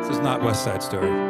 This is not West Side Story.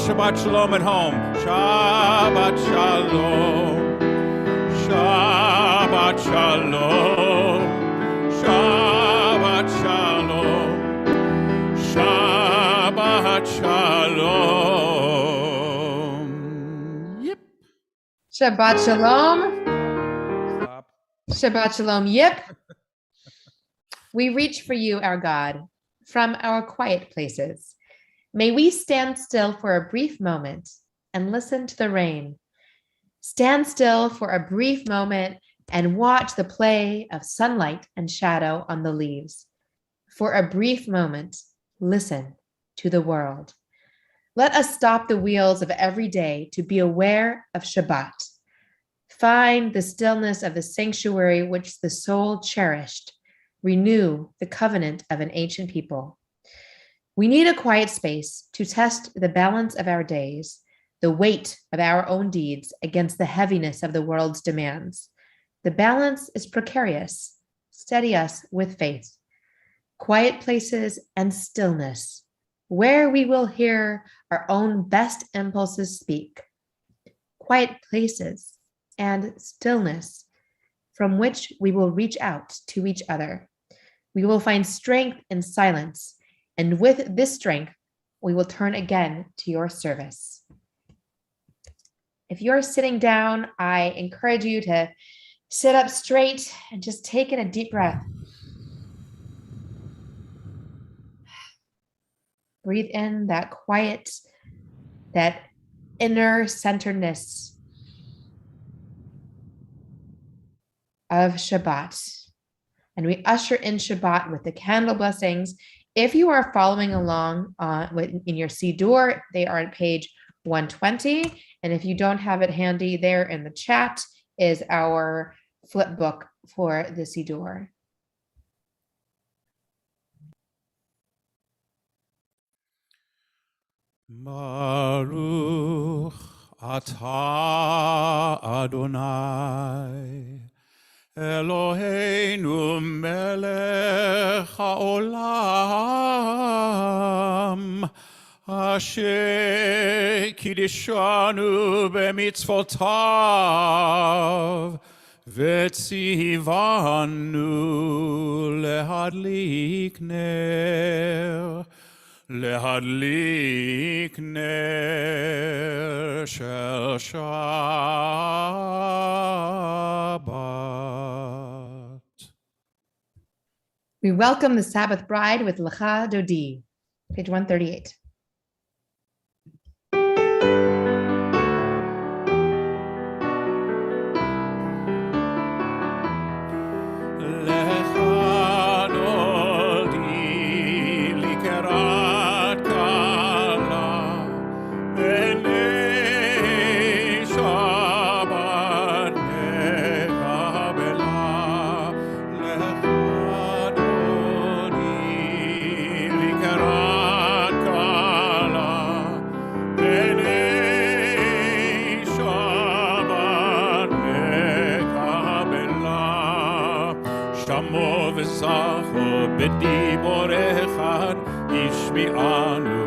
Shabbat Shalom at home. Shabbat Shalom. Shabbat Shalom. Shabbat Shalom. Shabbat Shalom. Yep. Shabbat Shalom. Stop. Shabbat Shalom. Yep. We reach for you, our God, from our quiet places. May we stand still for a brief moment and listen to the rain. Stand still for a brief moment and watch the play of sunlight and shadow on the leaves. For a brief moment, listen to the world. Let us stop the wheels of every day to be aware of Shabbat. Find the stillness of the sanctuary which the soul cherished. Renew the covenant of an ancient people. We need a quiet space to test the balance of our days, the weight of our own deeds against the heaviness of the world's demands. The balance is precarious. Steady us with faith. Quiet places and stillness, where we will hear our own best impulses speak. Quiet places and stillness, from which we will reach out to each other. We will find strength in silence. And with this strength, we will turn again to your service. If you're sitting down, I encourage you to sit up straight and just take in a deep breath. Breathe in that quiet, that inner centeredness of Shabbat. And we usher in Shabbat with the candle blessings. If you are following along in your Siddur, they are on page 120. And if you don't have it handy, there in the chat is our flip book for the Siddur. Baruch atah Adonai Eloheinu melech haolam asher kiddushanu b'mitzvotav v'tzivanu lehadlik ner shel Shabbat. We welcome the Sabbath bride with Lecha Dodi, page 138. God. ובדיבור אחד ישמיענו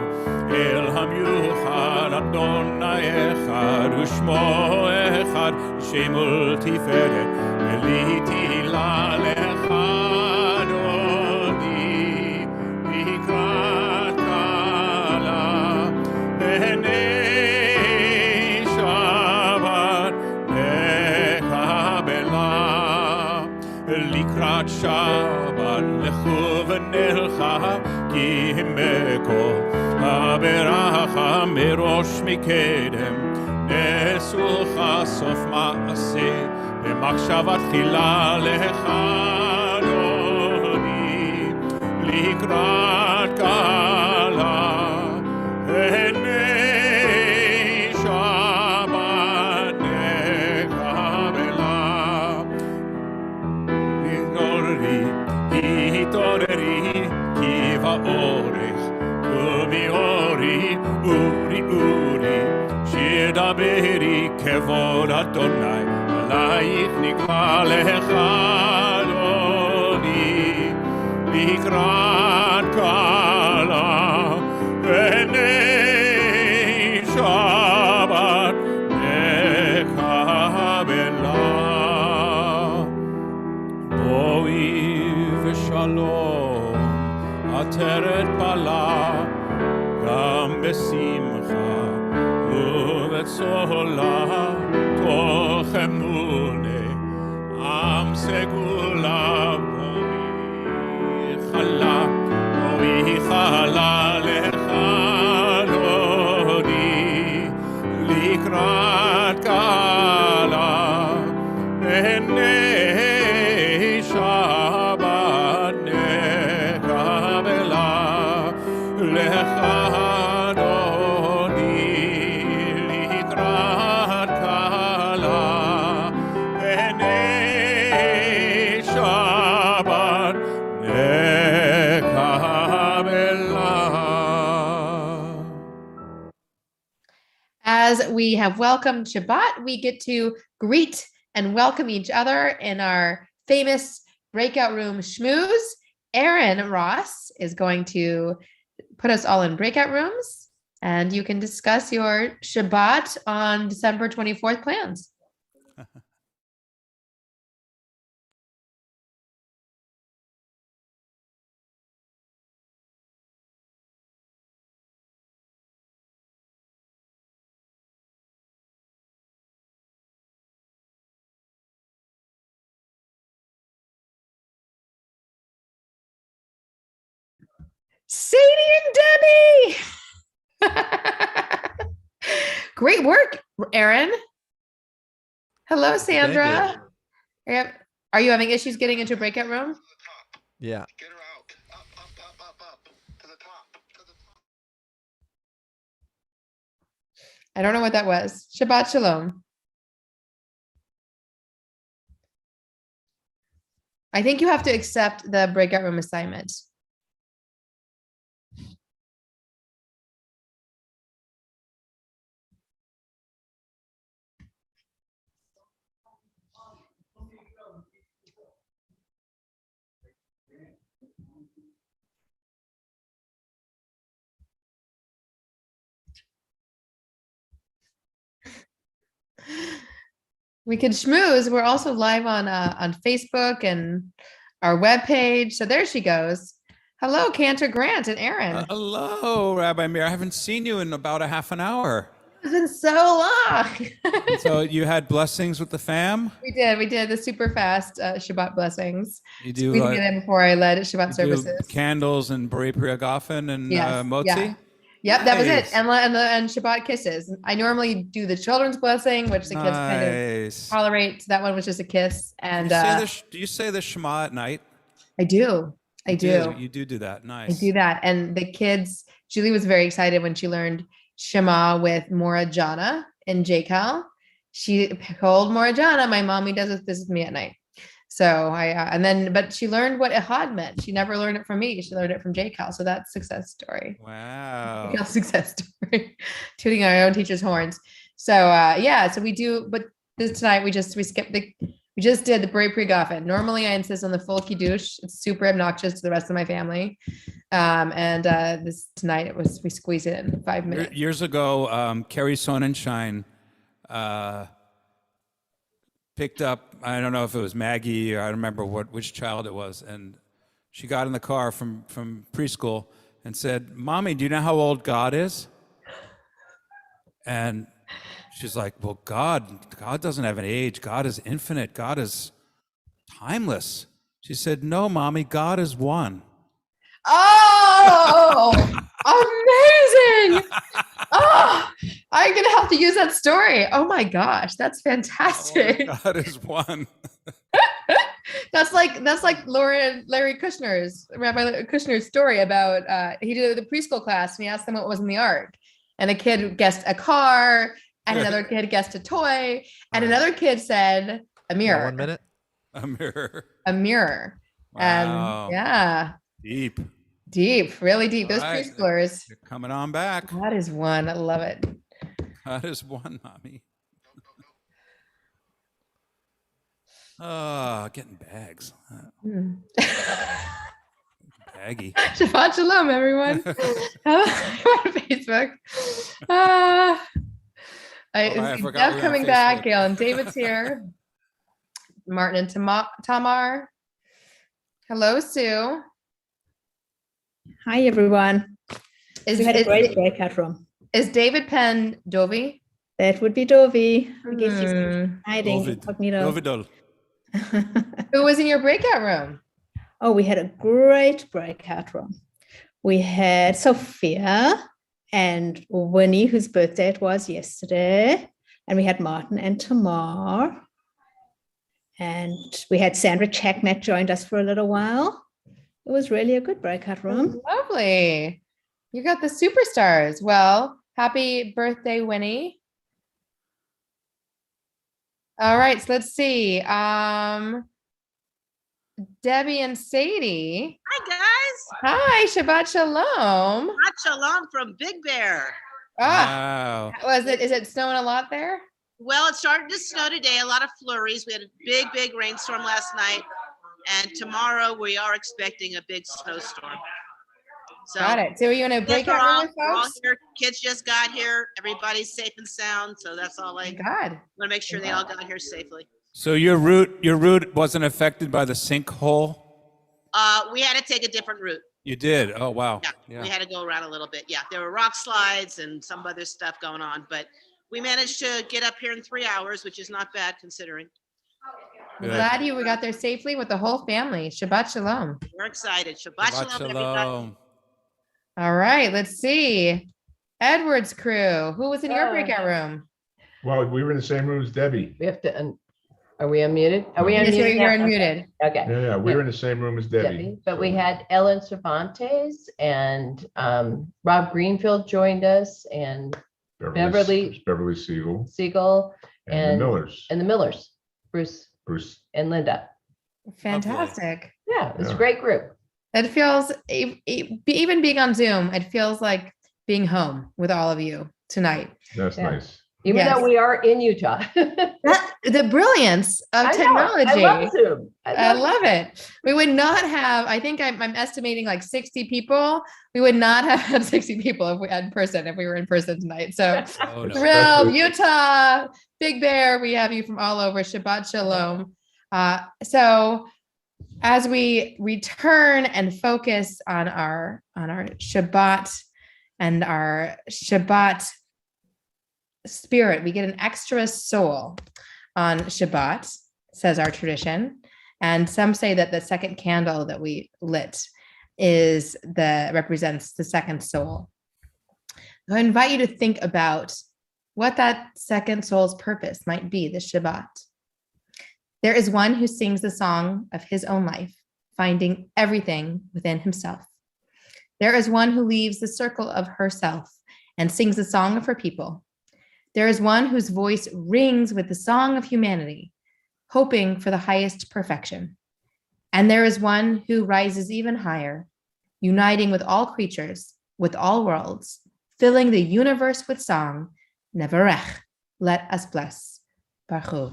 אל המיוחד אדוני אחד ושמו אחד שם ולתפארת ולתהילה לך אדוני לקראת כלה והנה שבת נקבלה לקראת שבת לכו ונלכה כי הם בכל הברכה מראש מקדם נשאוך סוף מעשה במחשבה תחילה לך אדוני לקראת כלה הנה שבת נקבלה התעוררי כי באורך ומאורי אורי שדברי כבוד אדוני עלייך נגלה לך אדוני לקראת כלה והנה שבת נקבלה בואי ושלום עטרת פלה גם בשמחה ובצהלה תוך אמונה עם סגולה בואי חלה לך אדוני לקראת כלה והנה שבת נקבלה לך As we have welcomed Shabbat, we get to greet and welcome each other in our famous breakout room schmooze. Aaron Ross is going to put us all in breakout rooms, and you can discuss your Shabbat on December 24th plans. Sadie and Debbie. Great work, Aaron. Hello, Sandra. Are you having issues getting into a breakout room? Yeah. Get her out. Up. To the top. I don't know what that was. Shabbat Shalom. I think you have to accept the breakout room assignment. We could schmooze. We're also live on Facebook and our webpage. So there she goes. Hello, Cantor Grant and Aaron. Hello, Rabbi Meir. I haven't seen you in about a half an hour. It's been so long. So you had blessings with the fam? We did the super fast Shabbat blessings. You do We did it before I led Shabbat services. Candles and Borei Pri Hagafen and Yes, motzi? yeah. Yep, that was it. Nice. And Shabbat kisses. I normally do the children's blessing, which the kids kind of tolerate. So that one was just a kiss. And do you say the Shema at night? I do. I do. You do that. Nice. I do that. And the kids, Julie was very excited when she learned Shema with Mora Jana in JCal. She told Mora Jana, my mommy does this with me at night. So but she learned what Ehad meant. She never learned it from me. She learned it from JCal. So that's success story. Wow. JCal success story. Tooting our own teacher's horns. So so we do, but tonight we skipped We just did the Bray Pre-Goffin. Normally, I insist on the full kiddush. It's super obnoxious to the rest of my family. And this tonight, we squeezed it in 5 minutes. Years ago, Carrie Sonnenschein picked up, I don't know if it was Maggie or I don't remember which child it was, and she got in the car from preschool and said, "Mommy, do you know how old God is?" And she's like, "Well, God doesn't have an age. God is infinite. God is timeless." She said, "No, Mommy, God is one." Oh, amazing. Oh, I'm going to have to use that story. Oh my gosh, that's fantastic. Oh, God is one. That's like Larry Kushner's, Rabbi Kushner's story about he did the preschool class and he asked them what was in the ark. And a kid guessed a car and another kid guessed a toy and another kid said a mirror. 1 minute. A mirror. A mirror. Wow. And yeah. Deep, really deep. Those right. preschoolers. You're coming on back. That is one. I love it. God is one, Mommy. Oh, getting bags. Baggy. Shabbat shalom, everyone. On Facebook. I forgot Deb we were coming on back. Facebook. Gail and David's here. Martin and Tamar. Hello, Sue. Hi, everyone. Is, We had a is, great breakout room. is David Penn Dovey? That would be Dovi. I guess he's hiding. David. Incognito. Davidol. Who was in your breakout room? Oh, we had a great breakout room. We had Sophia and Winnie, whose birthday it was yesterday. And we had Martin and Tamar. And we had Sandra Checknet joined us for a little while. It was really a good breakout room. Lovely. You got the superstars. Well, happy birthday, Winnie. All right, so let's see. Debbie and Sadie. Hi, guys. Hi, Shabbat Shalom. Shabbat Shalom from Big Bear. Ah, Wow. is it snowing a lot there? Well, it started to snow today, a lot of flurries. We had a big rainstorm last night. And tomorrow we are expecting a big snowstorm. So Got it. So are you in a kids breakout are all, room with we're all folks? here. Kids just got here. Everybody's safe and sound. So that's all I God. want to make sure they all got here safely. So your route wasn't affected by the sinkhole? We had to take a different route. You did? Oh, wow. We had to go around a little bit. Yeah, there were rock slides and some other stuff going on, but we managed to get up here in 3 hours, which is not bad considering. I'm Good. glad you got there safely with the whole family. Shabbat Shalom. We're excited. Shabbat Shabbat Shalom, everybody. shalom. All right, let's see. Edward's crew. Who was in your breakout room? Well, we were in the same room as Debbie. We have to, are we unmuted? Are we Yes, unmuted? you're now? unmuted. Okay. Yeah, we were in the same room as Debbie. Debbie, but we had Ellen Cervantes and Rob Greenfield joined us and Beverly Siegel and the Millers. And the Millers, Bruce Bruce. and Linda. Fantastic. Yeah, it was Yeah. a great group. It feels, even being on Zoom, it feels like being home with all of you tonight. That's Yeah. nice. Even Yes. though we are in Utah. The brilliance of I know, technology. I love Zoom. I love it. We would not have, I think I'm estimating like 60 people. We would not have had 60 people if we were in person tonight. So Oh, no. thrilled, Utah, Big Bear, we have you from all over. Shabbat Shalom. So as we return and focus on our Shabbat and our Shabbat spirit, we get an extra soul on Shabbat, says our tradition. And some say that the second candle that we lit represents the second soul. So I invite you to think about what that second soul's purpose might be this Shabbat. There is one who sings the song of his own life, finding everything within himself. There is one who leaves the circle of herself and sings the song of her people. There is one whose voice rings with the song of humanity, hoping for the highest perfection. And there is one who rises even higher, uniting with all creatures, with all worlds, filling the universe with song. Nevarech, let us bless. Baruch Hu.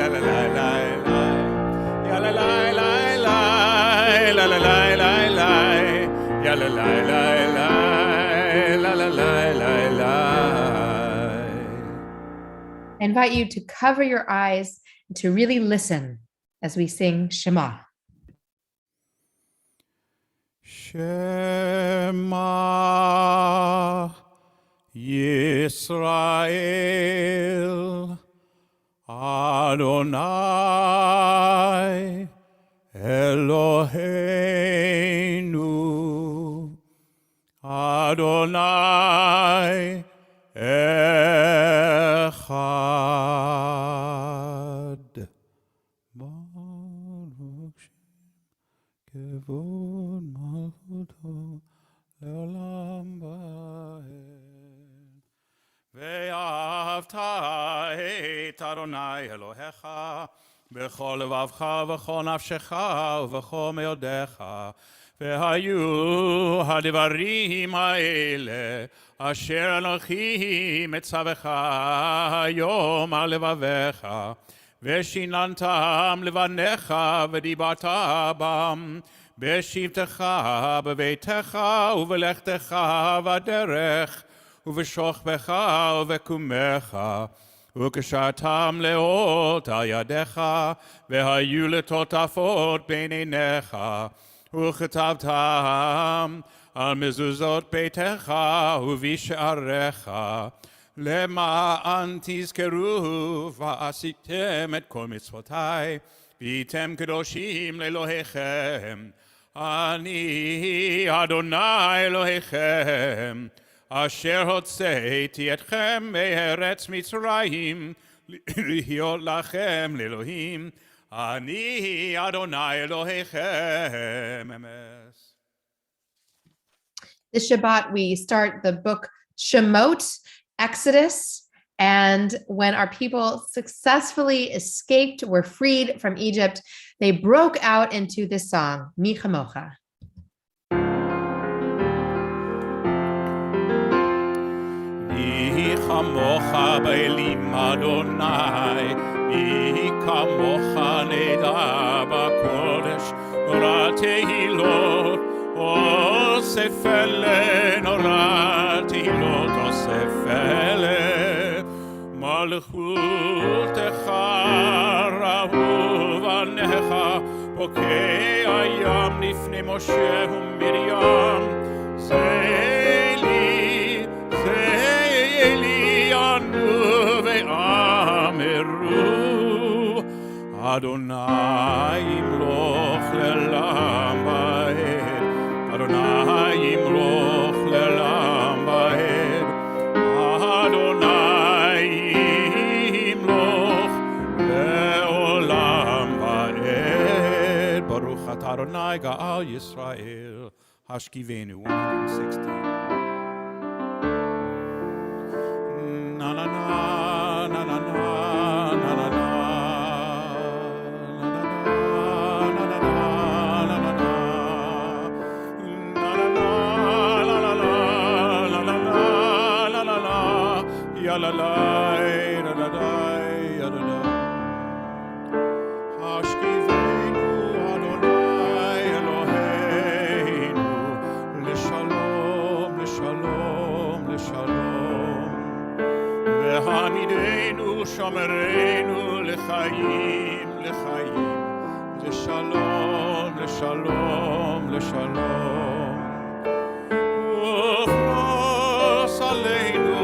la la la la la. Ya la la la la. La la la la la. Ya la la la la. La la la la la. I invite you to cover your eyes and to really listen as we sing Shema. Shema Yisrael Adonai Eloheinu Adonai Echad. Baruch Shem Kevod Malchuto Leolam Vaed. Ve'ahavta et Adonai Elohecha b'chol levavcha v'chol nafshecha v'chol meodecha. Ve'hayu hadivarim ha'ele asher Anochi metzavecha hayom al levavecha. Veshinantam levanecha v'dibarta bam b'shivtecha b'veitecha uvelechtecha v'derech uv'shochbecha uv'kumecha ukeshatam leot al yadecha v'hayu letotafot beinenecha uchetabtam al mezuzot beitecha uv'sharecha למען תזכרו ועשיתם את כל מצוותיי והייתם קדושים לאלוהיכם. אני אדוני אלוהיכם אשר הוצאתי אתכם מארץ מצרים להיות לכם לאלוהים. אני אדוני אלוהיכם. אמס. This Shabbat, we start the book Shemot, Exodus, and when our people successfully escaped, were freed from Egypt, they broke out into this song, Mi Chamocha. Mi chamocha b'elim Adonai, mi kamocha neda b'kodesh, nora tehilot, osefele, nora tehilot, osefele, malchutecha rahuvanecha, pokei hayam lifnei Moshe u'Miriam, Eli anu ve'ameru Adonai imloch le'olam va'ed Adonai imloch le'olam va'ed Adonai imloch le'olam va'ed Baruch atah Adonai ga'al Yisrael Hashkivenu 160. Na na na na na na na na na ya la la la la ya la la Hashkivenu Adonai Eloheinu L'shalom L'shalom L'shalom Ve'hamidenu Shomerenu L'chaim L'chaim L'shalom L'shalom L'shalom Ufros Aleinu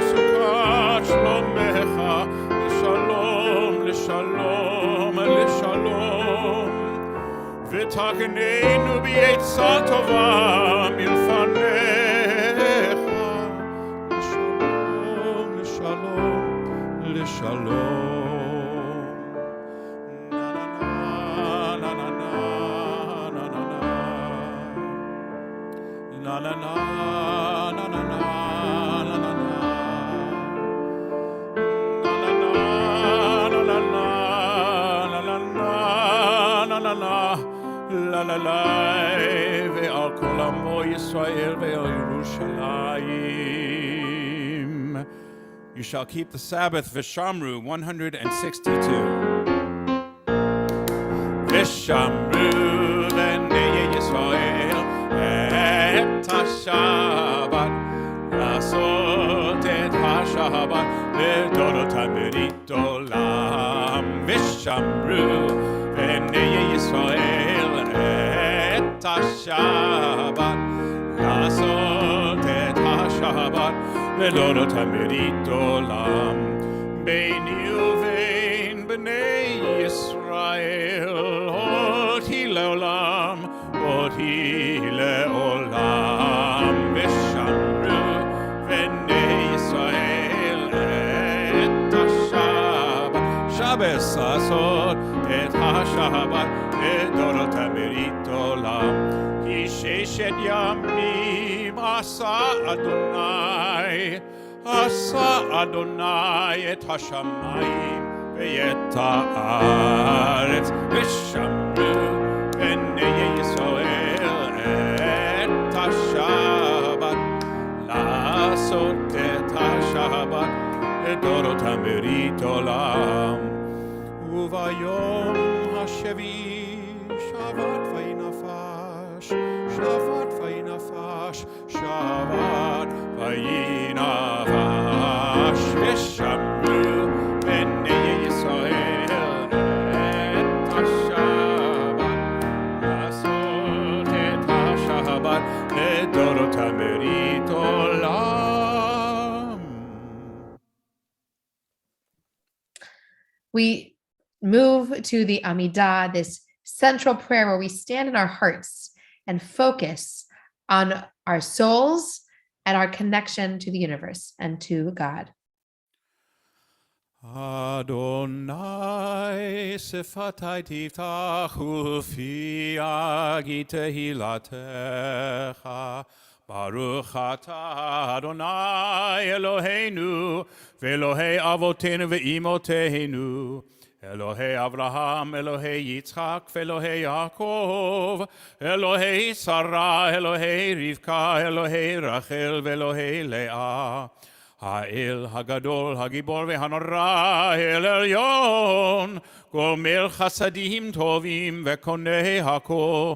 Sukkot Shlomecha L'shalom L'shalom L'shalom V'tagnenu b'yetza tova milfanecha L'shalom L'shalom Na na na na na na na na na na na na na La la la ve'al kol amo Yisrael ve'al Yerushalayim You shall keep the Sabbath, Vishamru 162. Vishamru v'nei Yisrael et ha-Shabbat לעשות את השבת לדורותם ברית עולם. ושמרו בני ישראל את השבת לעשות את השבת לדורותם ברית עולם. ביני ובין בני ישראל אותי לעולם, אותי לעולם. ושמרו בני ישראל את השבת, שבת לעשות את השבת לדורותם ברית עולם. כי ששת ימים עשה אדוני את השמיים ואת הארץ. ושמרו בני ישראל את השבת לעשות את השבת לדורותם ברית עולם. וביום השביעי שבת וינפש, שבת וינפש, שבת וינפש. ושמרו בני ישראל את השבת לעשות את השבת לדורותם ברית עולם. We move to the Amidah, this central prayer where we stand in our hearts and focus on our souls and our connection to the universe and to God. Adonai sefatai tiftach ufi agi tehilatecha. Baruch atah Adonai Eloheinu ve'Elohei avoteinu ve'imoteinu. Elohei Avraham, Elohei Yitzchak, Elohei Yaakov, Elohei Sarah, Elohei Rivka, Elohei Rachel, Elohei Leah. האל הגדול, הגיבור והנורא, אל עליון, גומל חסדים טובים וקונה הכל,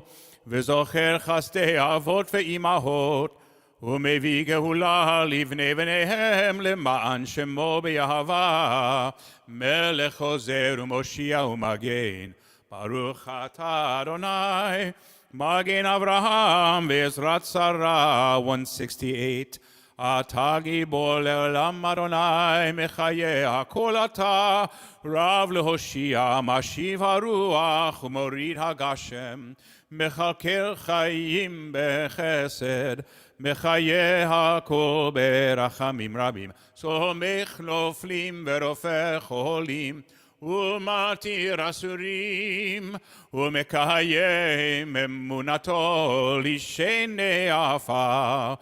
וזוכר חסדי אבות ואימהות, ומביא גאולה לבני בניהם למען שמו באהבה, מלך חוזר ומושיע ומגן. ברוך אתה אדוני, מגן אברהם ועזרת שרה. 168. אתה גיבור לעולם אדוני, מחיה הכל אתה, רב להושיע, משיב הרוח ומוריד הגשם, מכלכל חיים בחסד, מחיה הכל ברחמים רבים, סומך נופלים ורופא חולים, ומתיר אסורים, ומקיים אמונתו לשני עפר.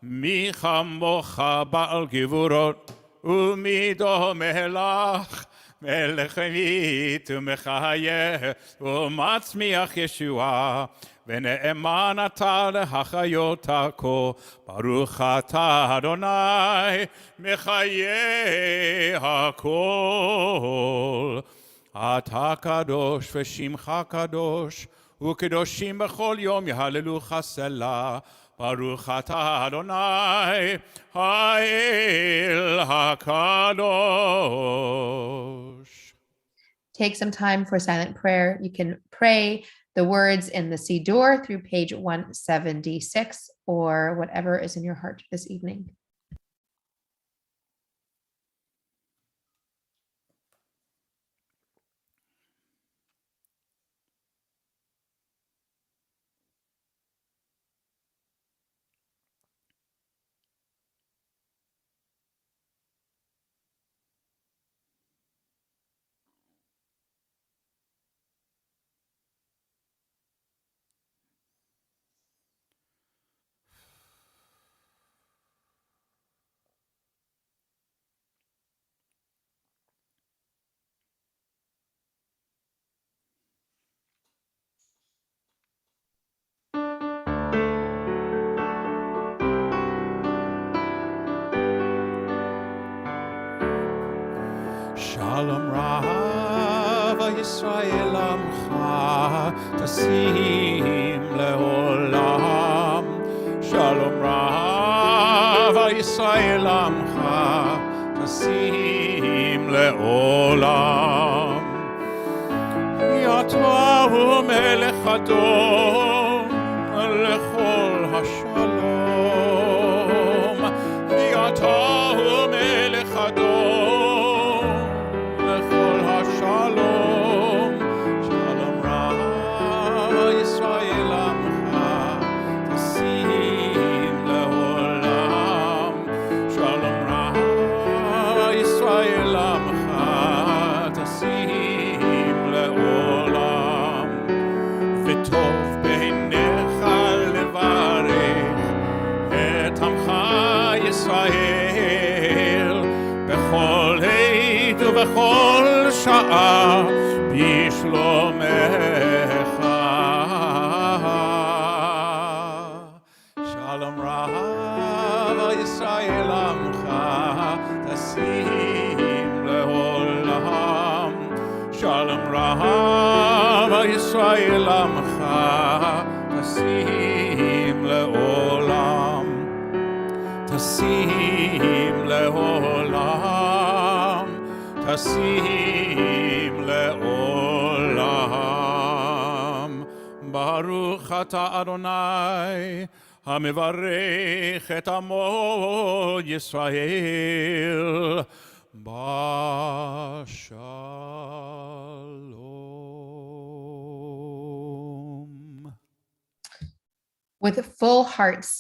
מי כמוך בעל גבורות ומדומה לך, מלך אמת ומחיה ומצמיח ישועה, ונאמן אתה להחיות הכל. ברוך אתה אדוני מחיה הכל. אתה קדוש ושמך קדוש, וקדושים בכל יום יהללוך סלה. ברוך אתה אדוני האל הקדוש. Take some time for silent prayer. You can pray the words in the Siddur through page 176 or whatever is in your heart this evening. ישראל עמך תשים לעולם. שלום רב על ישראל עמך תשים לעולם. אתה הוא מלך אדום לכל השלום. אתה הוא מלך אדום לכל השלום. שלום רב ישראל עמך תשים לעולם. שלום רב ישראל עמך תשים לעולם. וטוב בעיניך לברך את עמך ישראל בכל עת ובכל שעה בשלומך. שלום רב על ישראל עמך תשים לעולם. שלום רב על ישראל עמך תשים לעולם. תשים לעולם, תשים לעולם. ברוך אתה אדוני המברך את עמו ישראל בשלום. With full hearts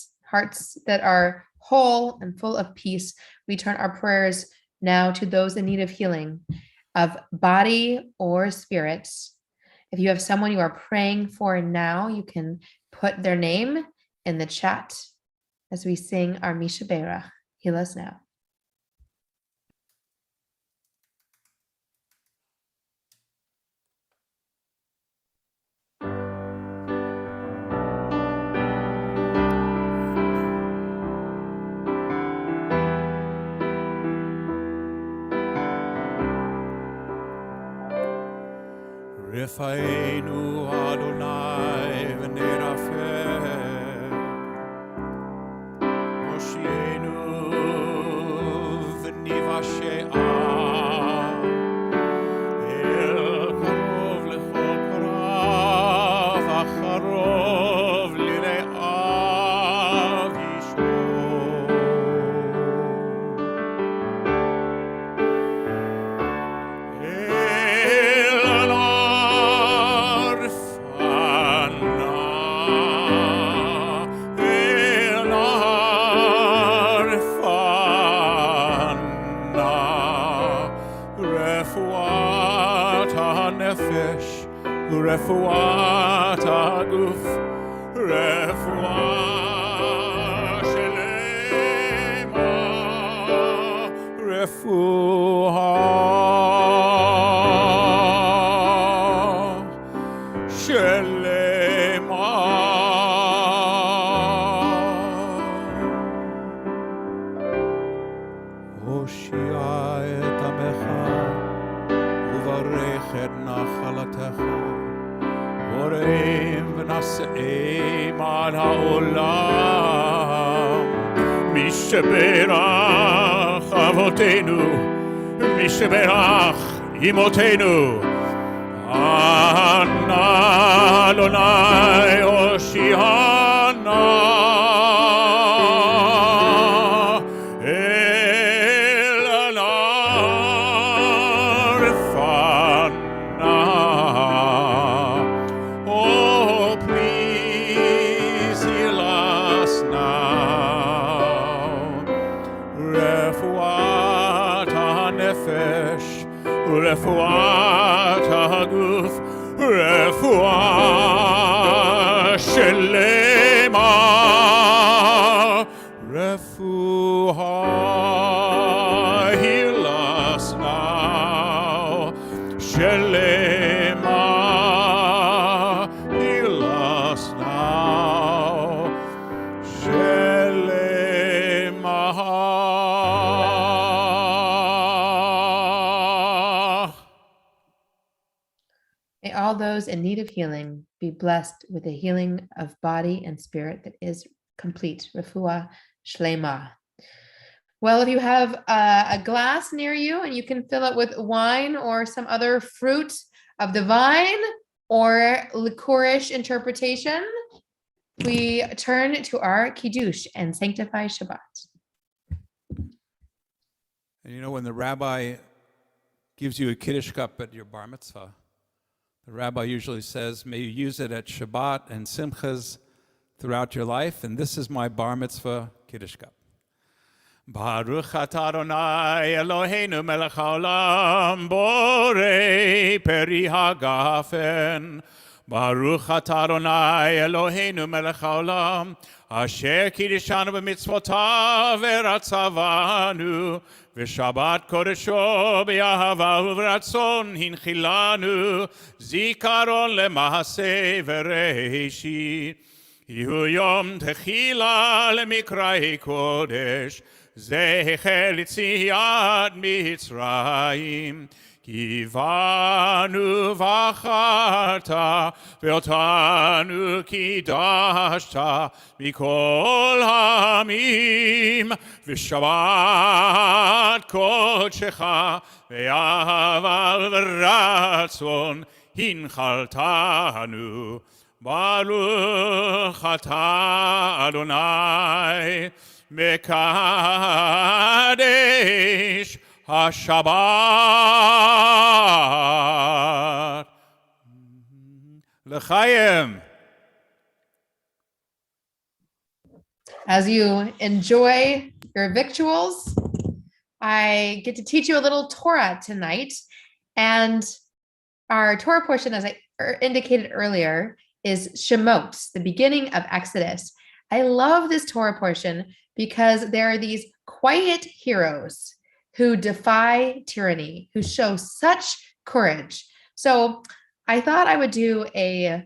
that are whole and full of peace, we turn our prayers now to those in need of healing of body or spirit. If you have someone you are praying for now, you can put their name in the chat as we sing our Misha Berach. Heal us now. רפאנו אדוני ונרפא, הושיענו וניוושע, אל קרוב לכל קרב, הקרוב לרעב ישמור. רפואת הגוף, רפואה שלמה, רפואה שלמה. הושיע את עמך וברך את נחלתך, הורים ונשאים על העולם. מי שברך אבותינו, מי שברך אמותינו, אנא אדוני הושיענה. רפואת הגוף, רפואה שלמה, רפואה heal us now, שלמה heal us now, שלמה. May all those in need of healing be blessed with a healing of body and spirit that is complete. Refuah Shlema. Well, if you have a glass near you and you can fill it with wine or some other fruit of the vine or liquorish interpretation, we turn to our Kiddush and sanctify Shabbat. And you know, when the rabbi gives you a Kiddush cup at your bar mitzvah, the rabbi usually says, may you use it at Shabbat and Simchas throughout your life. And this is my bar mitzvah Kiddush cup. Baruch atah Adonai Eloheinu melech haolam borei peri hagafen. Baruch atah Adonai Eloheinu melech haolam asher kiddishanu b'mitzvotav v'ratzavanu v'shabbat kodesho b'yahava uv'ratzon hinchilanu zikaron lema'aseh v'reishit Yehu yom techila lemikrai kodesh Zecher litziat Mitzrayim Kivanu v'acharta Ve'otanu kidashta Mikol hamim V'shabbat kodshecha Ve'ahava v'ratzon Hinchaltanu Baruch atah Adonai Mekadesh HaShabbat L'chaim. As you enjoy your victuals, I get to teach you a little Torah tonight. And our Torah portion, as I indicated earlier, is Shemot, the beginning of Exodus. I love this Torah portion because there are these quiet heroes who defy tyranny, who show such courage. So I thought I would do a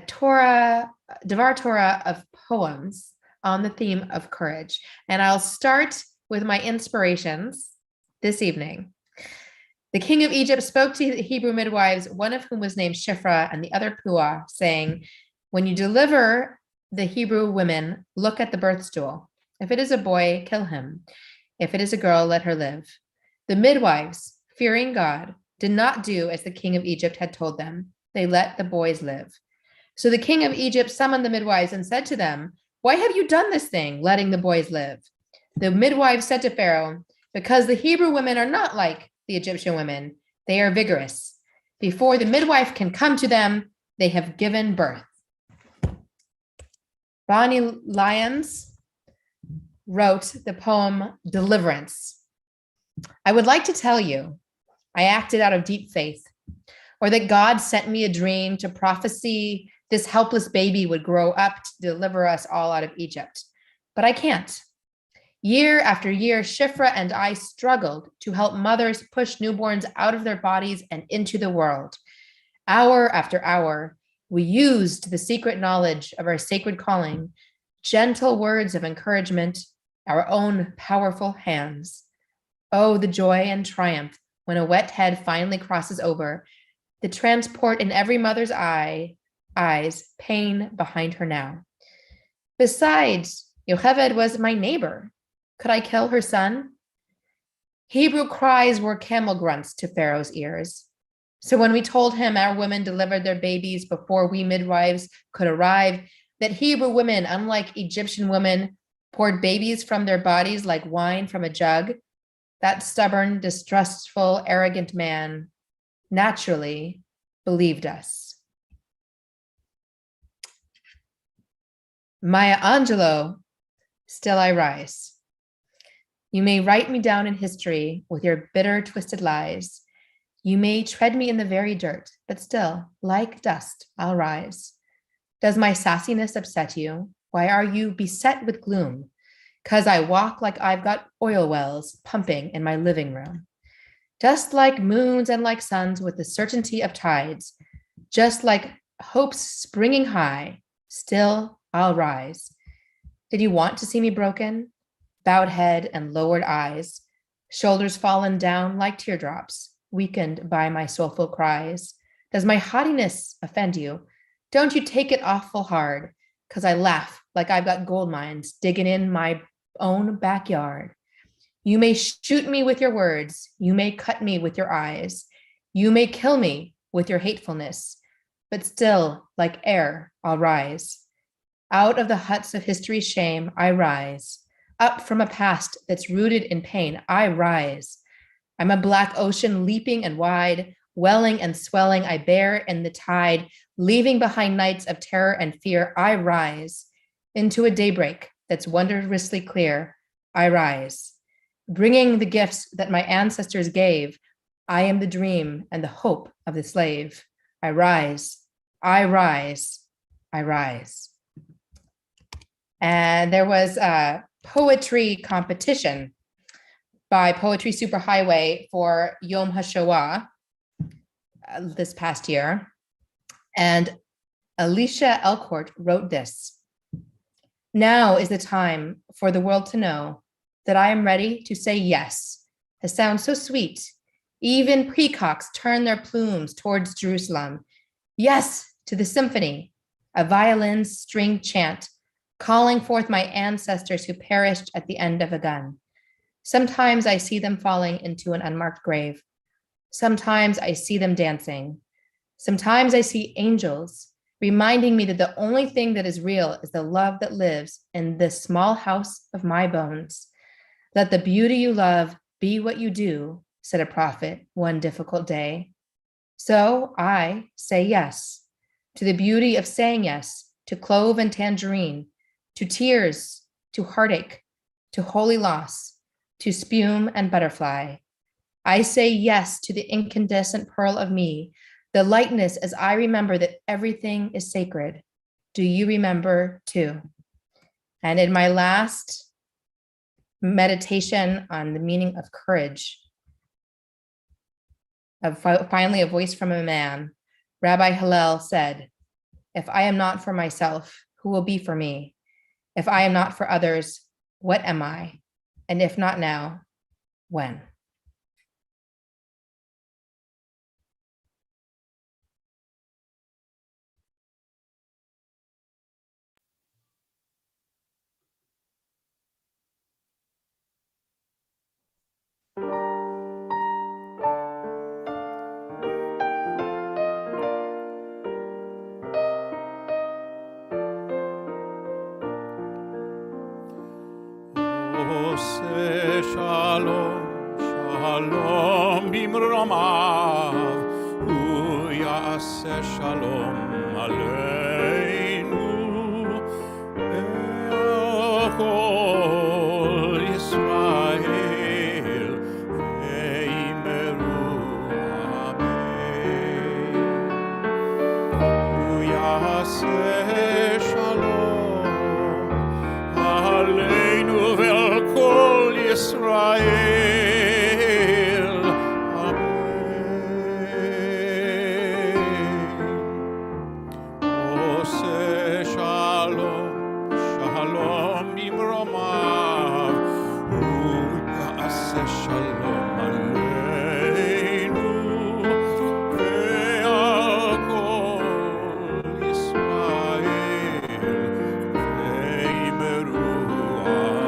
Torah, Devar Torah of poems on the theme of courage. And I'll start with my inspirations this evening. The king of Egypt spoke to the Hebrew midwives, one of whom was named Shiphrah and the other Puah, saying, when you deliver the Hebrew women, look at the birth stool. If it is a boy, kill him. If it is a girl, let her live. The midwives, fearing God, did not do as the king of Egypt had told them. They let the boys live. So the king of Egypt summoned the midwives and said to them, why have you done this thing, letting the boys live? The midwives said to Pharaoh, because the Hebrew women are not like the Egyptian women. They are vigorous. Before the midwife can come to them, they have given birth. Bonnie Lyons wrote the poem Deliverance. I would like to tell you, I acted out of deep faith, or that God sent me a dream to prophesy this helpless baby would grow up to deliver us all out of Egypt. But I can't. Year after year, Shiphrah and I struggled to help mothers push newborns out of their bodies and into the world. Hour after hour, we used the secret knowledge of our sacred calling, gentle words of encouragement, our own powerful hands. Oh, the joy and triumph when a wet head finally crosses over, the transport in every mother's eyes, pain behind her now. Besides, Yocheved was my neighbor. Could I kill her son? Hebrew cries were camel grunts to Pharaoh's ears. So when we told him our women delivered their babies before we midwives could arrive, that Hebrew women, unlike Egyptian women, poured babies from their bodies like wine from a jug, that stubborn, distrustful, arrogant man naturally believed us. Maya Angelou, still I rise. You may write me down in history with your bitter, twisted lies. You may tread me in the very dirt, but still, like dust, I'll rise. Does my sassiness upset you? Why are you beset with gloom? 'Cause I walk like I've got oil wells pumping in my living room. Just like moons and like suns with the certainty of tides, just like hopes springing high, still I'll rise. Did you want to see me broken? Bowed head and lowered eyes, shoulders fallen down like teardrops, weakened by my soulful cries, Does my haughtiness offend you? Don't you take it awful hard, because I laugh like I've got gold mines digging in my own backyard. You may shoot me with your words. You may cut me with your eyes. You may kill me with your hatefulness, but still, like air, I'll rise. Out of the huts of history's shame, I rise. Up from a past that's rooted in pain, I rise. I'm a black ocean leaping and wide, welling and swelling, I bear in the tide, leaving behind nights of terror and fear, I rise. Into a daybreak that's wondrously clear, I rise. Bringing the gifts that my ancestors gave, I am the dream and the hope of the slave. I rise, I rise, I rise. And there was a poetry competition by Poetry Superhighway for Yom HaShoah this past year. And Alicia Elcourt wrote this. Now is the time for the world to know that I am ready to say yes. It sounds so sweet. Even peacocks turn their plumes towards Jerusalem. Yes to the symphony, a violin's string chant, calling forth my ancestors who perished at the end of a gun. Sometimes I see them falling into an unmarked grave. Sometimes I see them dancing. Sometimes I see angels reminding me that the only thing that is real is the love that lives in this small house of my bones. Let the beauty you love be what you do, said a prophet one difficult day. So I say yes to the beauty of saying yes to clove and tangerine, to tears, to heartache, to holy loss, to spume and butterfly. I say yes to the incandescent pearl of me, the lightness as I remember that everything is sacred. Do you remember too? And in my last meditation on the meaning of courage, finally a voice from a man, Rabbi Hillel said, if I am not for myself, who will be for me? If I am not for others, what am I? And if not now, when? Ose shalom, shalom bimromav, hu ya'aseh shalom aleinu, ve'al kol Yisrael, ve'imeru amen. Hu ya'aseh shalom aleinu ve'al kol Yisrael. Amen. Ose shalom, shalom bimromav, hu ya'aseh shalom aleinu, ve'al kol Yisrael, ve'imeru amen.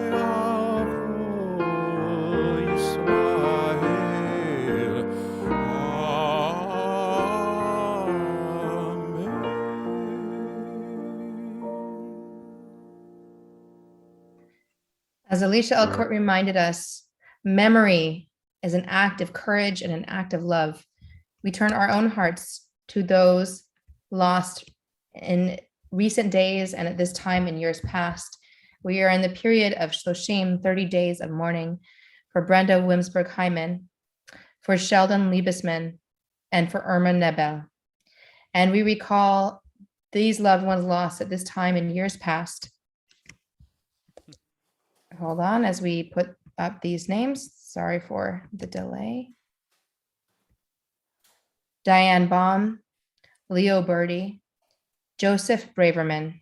Ve'al kol Yisrael, As Alicia Elcourt reminded us, memory is an act of courage and an act of love. We turn our own hearts to those lost in recent days and at this time in years past. We are in the period of Shloshim, 30 days of mourning, for Brenda Wimsberg Hyman, for Sheldon Liebesman, and for Irma Nebel. And we recall these loved ones lost at this time in years past. Hold on as we put up these names. Sorry for the delay. Diane Baum, Leo Birdie, Joseph Braverman,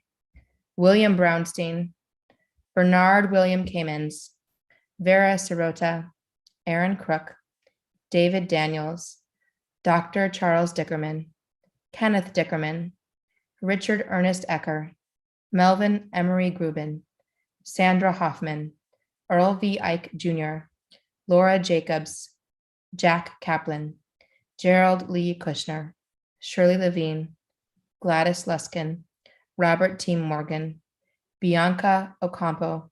William Brownstein, Bernard William Kamens, Vera Sirota, Aaron Crook, David Daniels, Dr. Charles Dickerman, Kenneth Dickerman, Richard Ernest Ecker, Melvin Emery Grubin, Sandra Hoffman, Earl V. Ike Jr., Laura Jacobs, Jack Kaplan, Gerald Lee Kushner, Shirley Levine, Gladys Luskin, Robert T. Morgan, Bianca Ocampo,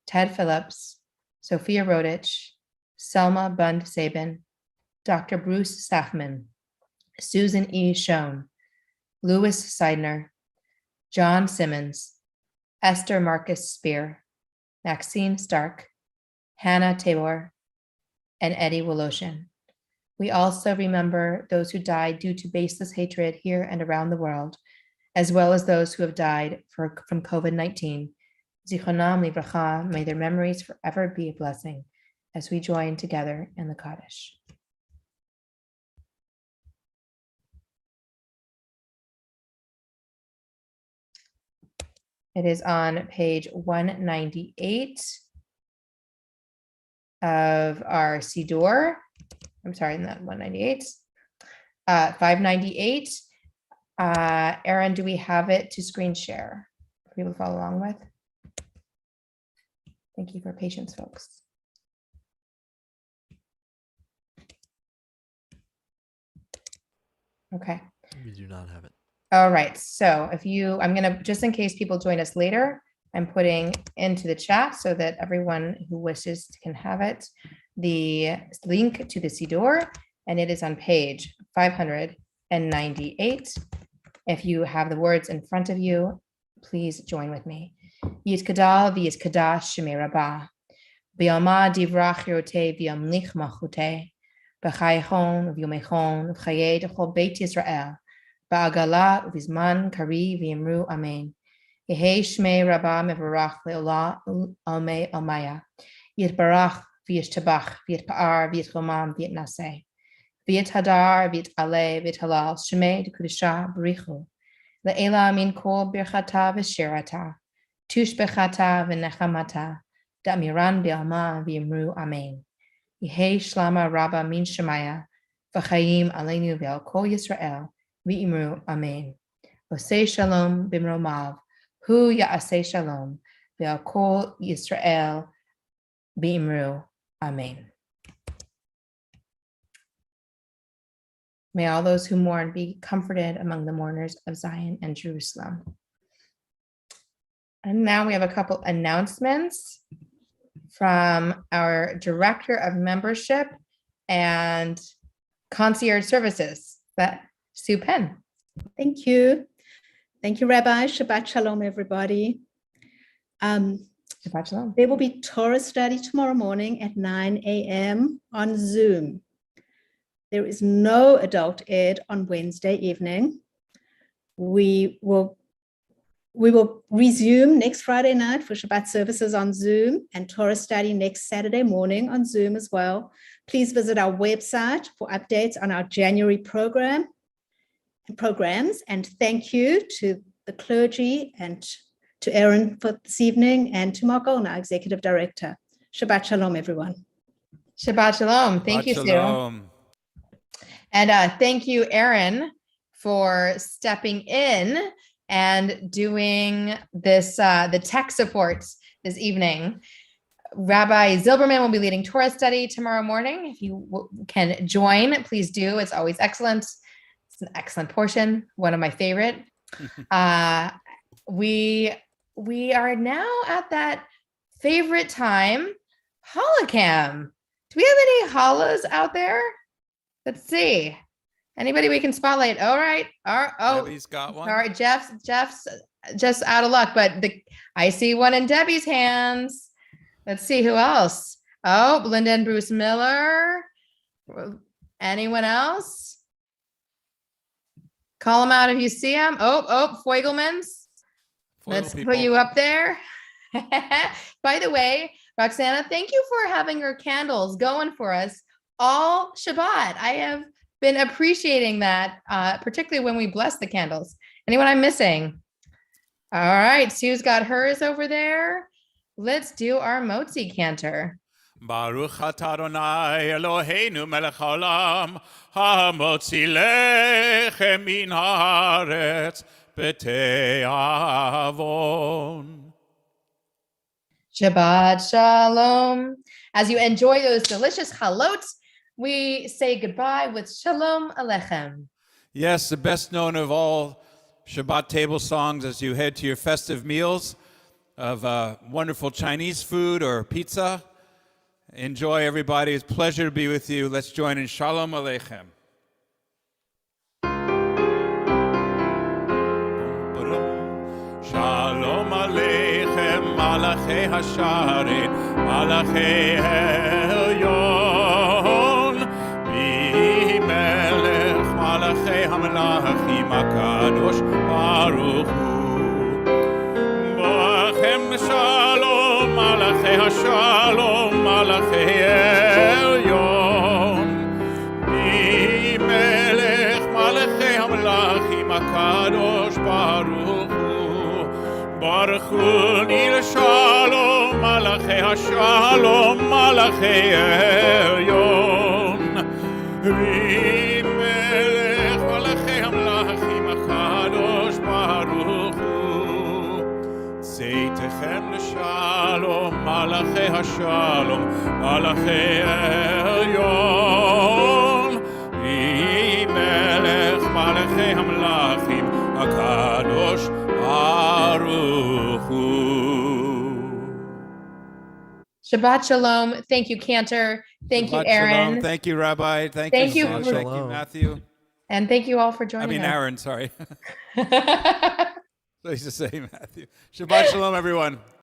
Ted Phillips, Sophia Rodich, Selma Bund Sabin, Dr. Bruce Safman, Susan E. Schoen, Louis Seidner, John Simmons, Esther Marcus Spear, Maxine Stark, Hannah Tabor, and Eddie Woloshin. We also remember those who died due to baseless hatred here and around the world, as well as those who have died from COVID-19. Zichronam livracha, may their memories forever be a blessing as we join together in the Kaddish. It is on page 198 of our Siddur. I'm sorry, not 198. 598. Erin, do we have it to screen share for people to follow along with? Thank you for patience, folks. Okay. We do not have it. All right. So I'm going to, just in case people join us later, I'm putting into the chat so that everyone who wishes can have it, the link to the Siddur, and it is on page 598. If you have the words in front of you, please join with me. Yitkadal v'yitkadash shemei rabbah. B'yama divrach yote v'yamlich malchute. B'chaychon v'yomechon v'chayei d'chol beit Yisrael. Ba'agala v'zman kari v'yimru amen. Yehei shmei rabbah mevarach le'olah almei almaya. Yitbarach v'yishtabach v'yitpa'ar v'yitchomam v'yitnaseh. V'yithadar v'yit'aleh v'yithalal shmei d'kudisha b'richu. Le'ela min kol birchata v'shirata. Tushbechata v'nechamata. Da'miran b'alma v'yimru amen. Yehei shlama rabba min shemaya. V'chayim aleinu v'al kol Yisrael. V'imru amen. Osei shalom b'mromav. Hu ya'aseh shalom. V'al kol Yisrael. V'imru amen. May all those who mourn be comforted among the mourners of Zion and Jerusalem. And now we have a couple announcements from our Director of Membership and Concierge Services, Sue Penn. Thank you. Thank you, Rabbi. Shabbat Shalom, everybody. Shabbat Shalom. There will be Torah study tomorrow morning at 9 a.m. on Zoom. There is no adult ed on Wednesday evening. We will resume next Friday night for Shabbat services on Zoom and Torah study next Saturday morning on Zoom as well. Please visit our website for updates on our January programs. And thank you to the clergy and to Erin for this evening and to Mark Olner, our Executive Director. Shabbat Shalom, everyone. Shabbat Shalom. Thank you, Sue. And thank you, Erin, for stepping in and doing this, the tech support this evening. Rabbi Zilberman will be leading Torah study tomorrow morning. If you can join, please do. It's always excellent. It's an excellent portion, one of my favorite. We are now at that favorite time, Holocam. Do we have any holos out there? Let's see. Anybody we can spotlight? All right. Debbie's got one. All right. Jeff's just out of luck, but I see one in Debbie's hands. Let's see who else. Oh, Belinda and Bruce Miller. Anyone else? Call them out if you see them. Oh, Feugelmans. Let's put you up there. By the way, Roxana, thank you for having your candles going for us all Shabbat. I have been appreciating that, particularly when we bless the candles. Anyone I'm missing? All right, Sue's got hers over there. Let's do our Motzi cantor. Baruch atah Adonai Eloheinu melech haolam, hamotzi lechem min haaretz b'te'avon. Shabbat Shalom. As you enjoy those delicious halot, we say goodbye with Shalom Aleichem. Yes, the best known of all Shabbat table songs as you head to your festive meals of wonderful Chinese food or pizza. Enjoy, everybody. It's a pleasure to be with you. Let's join in Shalom Aleichem. Shalom Aleichem, Malachei Hasharet, Malachei Elyon, Melech Malachei HaMelachim HaKadosh Baruch Hu. Bachem Shalom, Malachei HaShalom, Malachei Elyon, Melech Malachei HaMelachim HaKadosh Baruch Hu. Baruch Hu Shalom, Malachei HaShalom, Malachei Elyon, Melech Malachei HaMelachim HaKadosh Baruch Hu. Tzeitichem Shalom, Malachei HaShalom, Malachei Elyon, Melech Malachei HaMelachim HaKadosh Baruch Hu. Shabbat Shalom. Thank you, Cantor. Thank you, Shabbat Aaron. Shalom. Thank you, Rabbi. Thank Thank you, you Sue. for- Thank you, Matthew. And thank you all for joining I mean, us. Aaron, sorry. Please to say, Matthew. Shabbat Shalom, everyone.